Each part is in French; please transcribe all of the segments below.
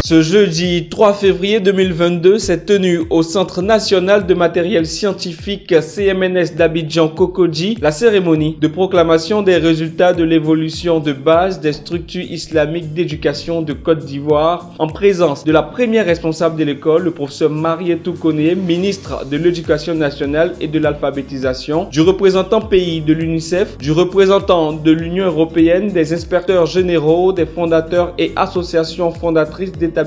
Ce jeudi 3 février 2022 s'est tenu au Centre national de matériel scientifique CMNS d'Abidjan Cocody la cérémonie de proclamation des résultats de l'évolution de base des structures islamiques d'éducation de Côte d'Ivoire en présence de la première responsable de l'école, le professeur Marietou Koné, ministre de l'Éducation nationale et de l'alphabétisation, du représentant pays de l'UNICEF, du représentant de l'Union européenne, des inspecteurs généraux, des fondateurs et associations fondatrices d'établissements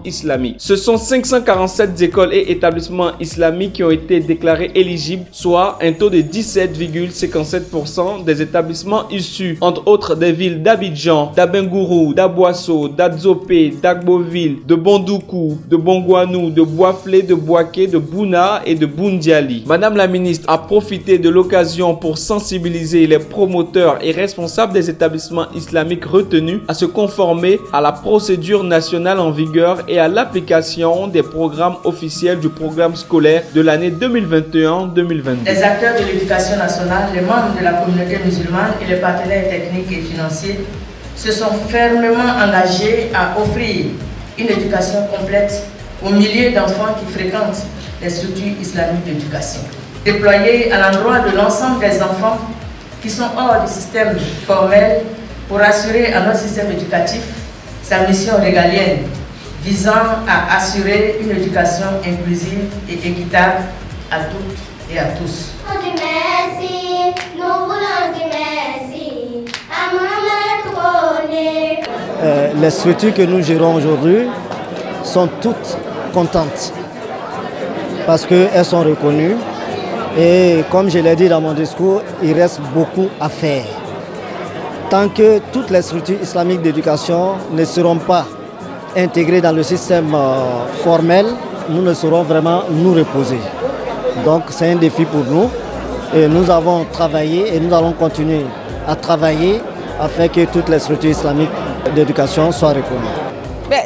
islamiques. Ce sont 547 écoles et établissements islamiques qui ont été déclarés éligibles, soit un taux de 17,57% des établissements issus, entre autres, des villes d'Abidjan, d'Abengourou, d'Aboasso, d'Adzopé, d'Agboville, de Bondoukou, de Bongouanou, de Boisflé, de Boaké, de Bouna et de Boundiali. Madame la ministre a profité de l'occasion pour sensibiliser les promoteurs et responsables des établissements islamiques retenus à se conformer à la procédure nationale en vigueur et à l'application des programmes officiels du programme scolaire de l'année 2021-2022. Les acteurs de l'éducation nationale, les membres de la communauté musulmane et les partenaires techniques et financiers se sont fermement engagés à offrir une éducation complète aux milliers d'enfants qui fréquentent les structures islamiques d'éducation. Déployés à l'endroit de l'ensemble des enfants qui sont hors du système formel pour assurer à notre système éducatif sa mission régalienne visant à assurer une éducation inclusive et équitable à toutes et à tous. Les structures que nous gérons aujourd'hui sont toutes contentes parce qu'elles sont reconnues et comme je l'ai dit dans mon discours, il reste beaucoup à faire. Tant que toutes les structures islamiques d'éducation ne seront pas intégrées dans le système formel, nous ne saurons vraiment nous reposer. Donc c'est un défi pour nous et nous avons travaillé et nous allons continuer à travailler afin que toutes les structures islamiques d'éducation soient reconnues.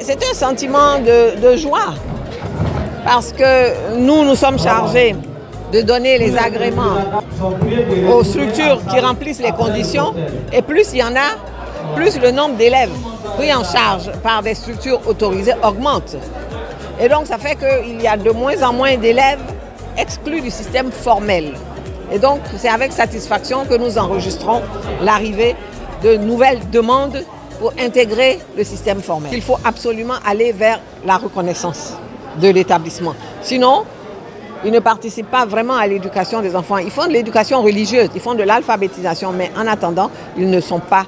C'est un sentiment de joie parce que nous sommes chargés de donner les agréments aux structures qui remplissent les conditions et plus il y en a, plus le nombre d'élèves pris en charge par des structures autorisées augmente. Et donc ça fait qu'il y a de moins en moins d'élèves exclus du système formel. Et donc c'est avec satisfaction que nous enregistrons l'arrivée de nouvelles demandes pour intégrer le système formel. Il faut absolument aller vers la reconnaissance de l'établissement. Sinon, ils ne participent pas vraiment à l'éducation des enfants. Ils font de l'éducation religieuse, ils font de l'alphabétisation, mais en attendant, ils ne sont pas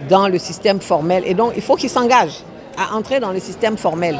dans le système formel. Et donc, il faut qu'ils s'engagent à entrer dans le système formel.